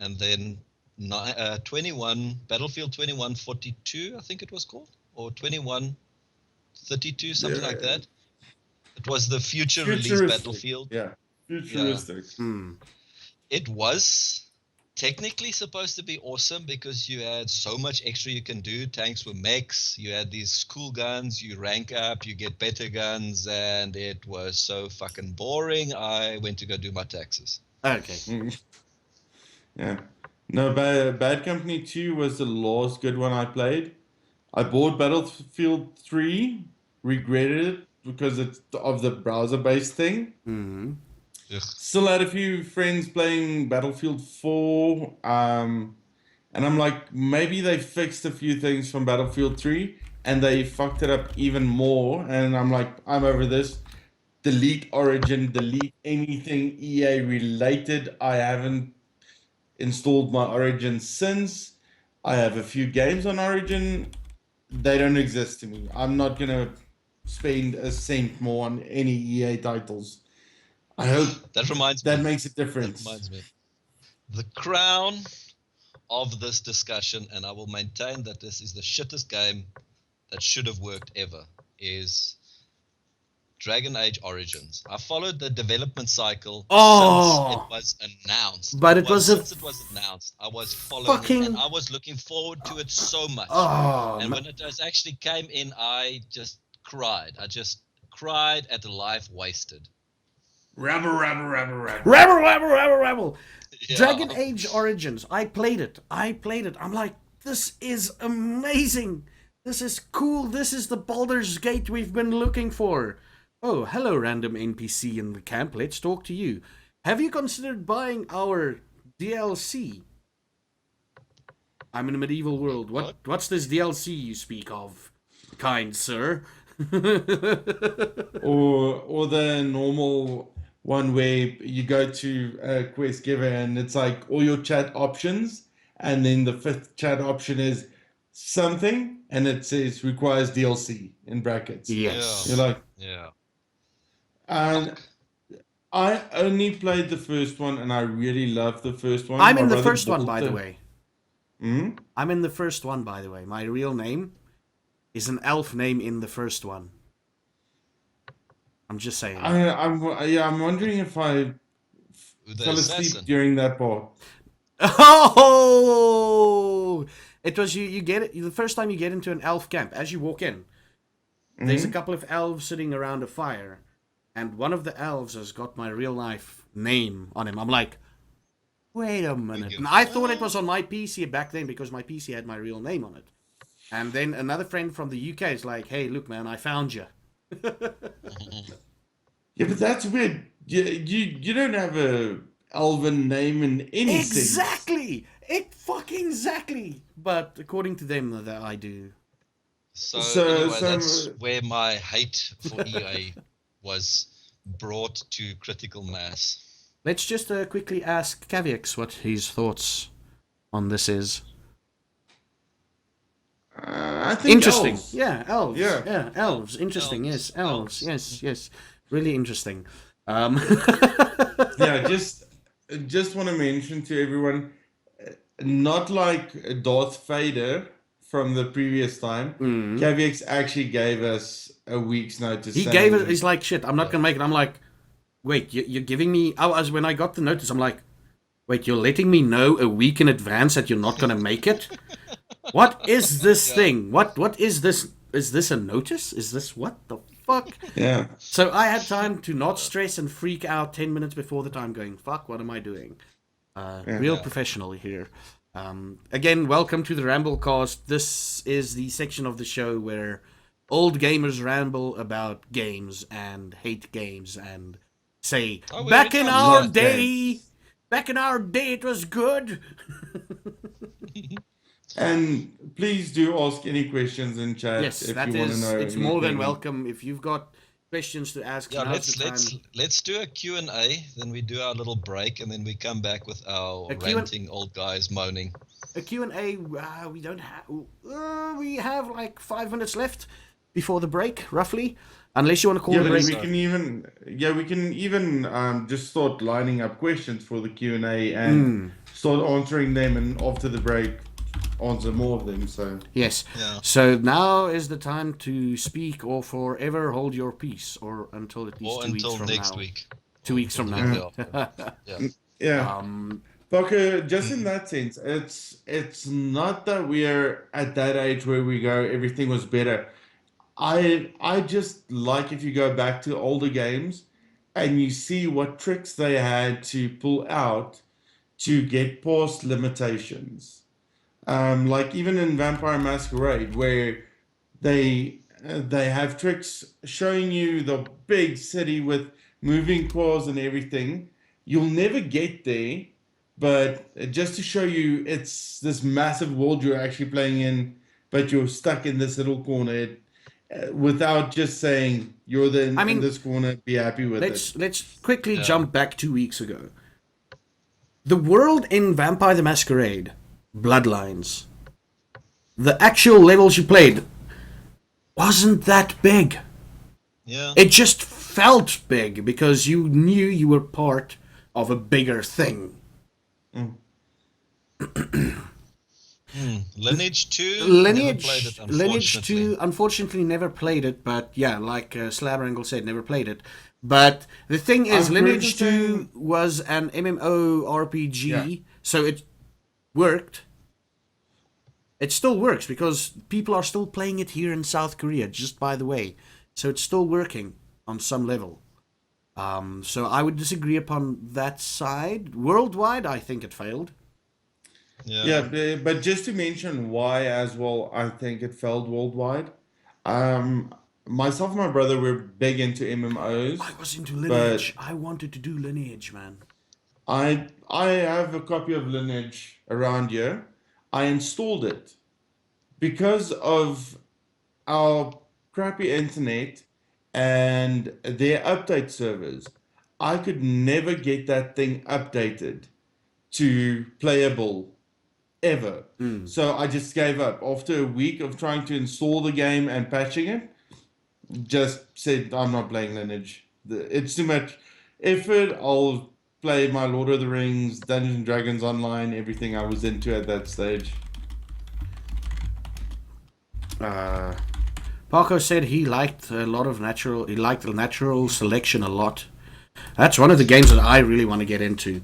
B: And then 21 Battlefield 2142, I think it was called, or 2132, something like that. It was the future release
C: Futuristic.
B: Battlefield.
C: Yeah, futuristic.
B: It was technically supposed to be awesome because you had so much extra you can do. Tanks were mechs, you had these cool guns, you rank up, you get better guns, and it was so fucking boring. I went to go do my taxes.
A: Okay.
C: Yeah. No, Bad Company 2 was the last good one I played. I bought Battlefield 3, regretted it because it's of the browser-based thing.
B: Ugh.
C: Still had a few friends playing Battlefield 4, and I'm like, maybe they fixed a few things from Battlefield 3, and they fucked it up even more, and I'm like, I'm over this. Delete Origin, delete anything EA related. I haven't installed my Origin since. I have a few games on Origin. They don't exist to me. I'm not gonna spend a cent more on any EA titles. I hope
B: That reminds
C: that
B: me.
C: makes a
B: That
C: difference.
B: reminds me. The crown of this discussion, and I will maintain that this is the shittest game that should have worked ever, is Dragon Age Origins. I followed the development cycle since it was announced.
A: But it was a
B: since it was announced. I was following
A: fucking-
B: it, and I was looking forward to it so much.
A: Oh,
B: And when it actually came in, I just cried. I just cried at the life wasted.
C: Rabble.
A: Rebel.
B: Yeah.
A: Dragon Age Origins. I played it. I'm like, this is amazing. This is cool. This is the Baldur's Gate we've been looking for. Oh, hello, random NPC in the camp. Let's talk to you. Have you considered buying our DLC? I'm in a medieval world. What's this DLC you speak of, kind sir?
C: Or the normal one where you go to a quest giver and it's like all your chat options, and then the fifth chat option is something, and it says requires DLC in brackets.
A: Yes.
C: You're like,
B: Yeah.
C: and I only played the first one, and I really loved the first one.
A: I'm
C: My
A: in the
C: brother
A: first one,
C: bought
A: by the way.
C: Hmm?
A: I'm in the first one, by the way. My real name is an elf name in the first one. I'm just saying.
C: I'm wondering if I
B: Who the
C: fell asleep
B: assassin?
C: during that part.
A: Oh! It was you get it the first time you get into an elf camp. As you walk in, there's a couple of elves sitting around a fire, and one of the elves has got my real life name on him. I'm like, wait a minute.
B: you-
A: And I thought it was on my PC back then because my PC had my real name on it. And then another friend from the UK is like, hey, look, man, I found you.
C: Yeah, but that's weird. You don't have a elven name in any sense.
A: Exactly! Exactly! But according to them, that I do.
B: So,
C: So-
B: anyway,
C: so-
B: that's where my hate for EA was brought to critical mass.
A: Let's just quickly ask Kaviex what his thoughts on this is.
C: I think
A: Interesting.
C: elves.
A: Yeah, elves.
C: Yeah.
A: Yeah, elves. Interesting.
B: Elves.
A: Yes, elves.
B: Elves.
A: Yes. Really interesting.
C: Yeah, just want to mention to everyone, not like Darth Vader from the previous time. Kaviex actually gave us a week's notice.
A: He
C: saying-
A: gave it. He's like, shit. I'm not gonna make it. I'm like, wait. You're giving me. As when I got the notice, I'm like, wait. You're letting me know a week in advance that you're not gonna make it. What is this thing? What is this? Is this a notice? Is this what the fuck?
C: Yeah.
A: So I had time to not stress and freak out 10 minutes before the time going, fuck, what am I doing? Real professional here. Again, welcome to the RambleCast. This is the section of the show where old gamers ramble about games and hate games and say,
B: Oh, we
A: back
B: already
A: in
B: done
A: our
C: that.
A: day, it was good.
C: And please do ask any questions in chat
A: Yes,
C: if
A: that
C: you want to
A: is,
C: know.
A: it's more than
C: anything.
A: welcome. If you've got questions to ask,
B: Yeah,
A: now's the
B: let's
A: time.
B: let's do a Q&A, then we do our little break, and then we come back with our
A: A Q&A
B: ranting old guys moaning.
A: A Q&A, we don't have... we have like 5 minutes left before the break, roughly. Unless you want to call
C: Yeah,
A: the
C: but
A: break.
C: we can even just start lining up questions for the Q&A and start answering them, and after the break, answer more of them. So
A: Yes.
B: Yeah.
A: So now is the time to speak or forever hold your peace, or until at least
B: Or
A: 2 weeks
B: until
A: from
B: next
A: now.
B: week.
A: 2 weeks from now.
C: yeah.
A: Um,
C: Parker, just in that sense, it's not that we're at that age where we go everything was better. I just like if you go back to older games and you see what tricks they had to pull out to get past limitations. Like even in Vampire Masquerade, where they have tricks showing you the big city with moving cars and everything. You'll never get there, but just to show you it's this massive world you're actually playing in, but you're stuck in this little corner, without just saying you're in this corner, be happy with it.
A: let's quickly jump back 2 weeks ago. The world in Vampire the Masquerade, Bloodlines, the actual levels you played wasn't that big.
B: Yeah.
A: It just felt big because you knew you were part of a bigger thing.
B: Lineage 2?
A: Lineage,
B: Never played it,
A: Lineage 2, unfortunately never played it, but yeah, like Slabwrangle said, never played it. But the thing is,
C: I've heard
A: Lineage
C: the
A: 2
C: same-
A: was an MMORPG,
C: Yeah.
A: so it worked. It still works because people are still playing it here in South Korea, just by the way. So it's still working on some level. So I would disagree upon that side. Worldwide, I think it failed.
C: Yeah, but just to mention why as well, I think it failed worldwide. Myself and my brother were big into MMOs.
A: I was into Lineage. I wanted to do Lineage, man.
C: I have a copy of Lineage around here. I installed it because of our crappy internet and their update servers. I could never get that thing updated to playable ever. So I just gave up. After a week of trying to install the game and patching it, just said I'm not playing Lineage. It's too much effort. I'll play my Lord of the Rings, Dungeons and Dragons online, everything I was into at that stage.
A: Paco said he liked a lot of natural. He liked the natural selection a lot. That's one of the games that I really want to get into.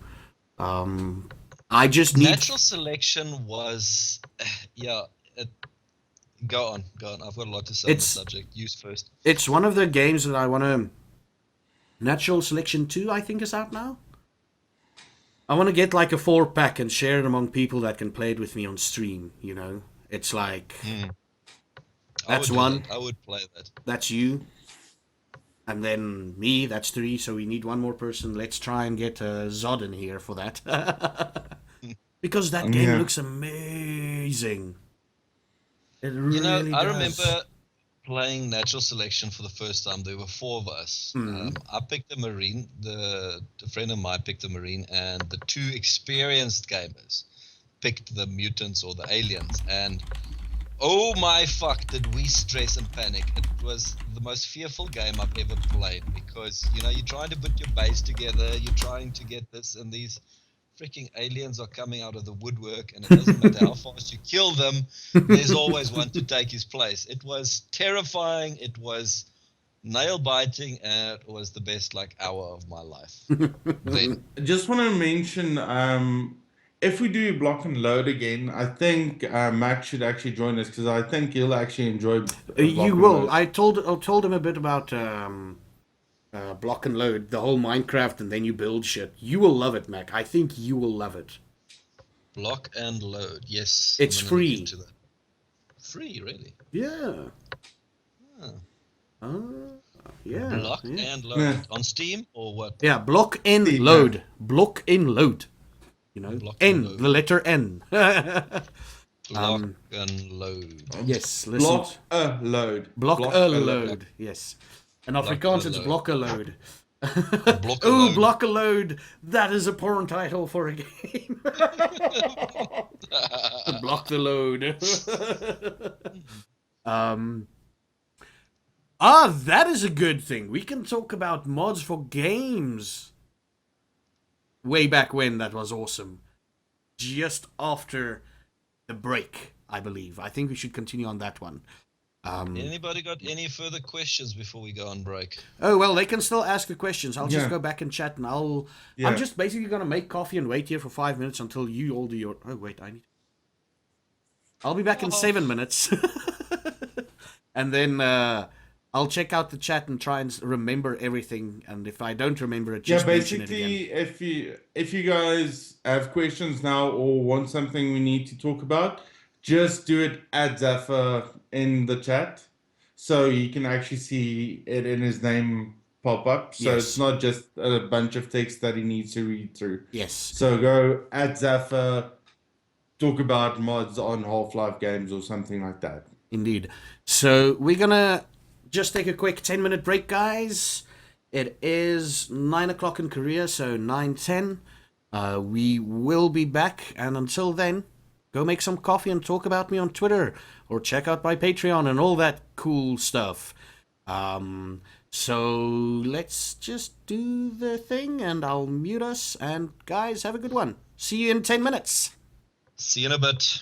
A: I just need.
B: Natural selection was, go on. I've got a lot to say on the subject. Use first.
A: It's one of the games that I want to. Natural Selection 2, I think, is out now. I want to get like a 4-pack and share it among people that can play it with me on stream, you know? It's like, that's one.
B: I would play that.
A: That's you. And then me, that's 3, so we need one more person. Let's try and get Zod in here for that. Because that game looks amazing. It really
B: I
A: does.
B: remember playing natural selection for the first time. There were 4 of us. I picked the Marine, a friend of mine picked the Marine, and the 2 experienced gamers picked the mutants or the aliens. And oh my fuck, did we stress and panic. It was the most fearful game I've ever played, because, you're trying to put your base together, you're trying to get this, and these freaking aliens are coming out of the woodwork, and it doesn't matter how fast you kill them, there's always one to take his place. It was terrifying, it was nail-biting, and it was the best, hour of my life. Then.
C: I just want to mention, if we do block and load again, I think Max should actually join us, because I think he'll actually enjoy block
A: You
C: and
A: will.
C: load.
A: I told him a bit about block and load, the whole Minecraft, and then you build shit. You will love it, Mac. I think you will love it.
B: Block and load, yes.
A: It's
B: I'm gonna look
A: free.
B: into that. Free, really?
A: Yeah. Yeah.
B: Block
A: yeah.
B: and load.
C: Yeah.
B: On Steam or what?
A: Yeah, block in
C: Steam,
A: load. Block in load.
B: Block
A: N,
B: and load.
A: the letter N.
B: Block and load.
A: Yes, listen.
C: Block a load.
A: Block a load. Yes. In Afrikaans, it's
B: load.
A: block a load.
B: Block a
A: Oh,
B: load.
A: block a load. That is a porn title for a game. Block the load. That is a good thing. We can talk about mods for games. Way back when, that was awesome. Just after the break, I believe. I think we should continue on that one.
B: Anybody got any further questions before we go on break?
A: Oh, well, they can still ask the questions. I'll just
C: Yeah.
A: go back and chat, and I'm
C: Yeah.
A: just basically going to make coffee and wait here for 5 minutes until you all do your... Oh, wait, I'll be back in 7 minutes. And then I'll check out the chat and try and remember everything. And if I don't remember it, just mention it again.
C: Basically, if you guys have questions now or want something we need to talk about, just do it at Zaffa in the chat, so you can actually see it in his name pop up. So
A: Yes.
C: it's not just a bunch of text that he needs to read through.
A: Yes.
C: So go at Zaffa, talk about mods on Half-Life games or something like that.
A: Indeed. So we're going to just take a quick 10-minute break, guys. It is 9 o'clock in Korea, so 9:10. We will be back, and until then, go make some coffee and talk about me on Twitter, or check out my Patreon and all that cool stuff. So let's just do the thing, and I'll mute us. And guys, have a good one. See you in 10 minutes.
B: See you in a bit.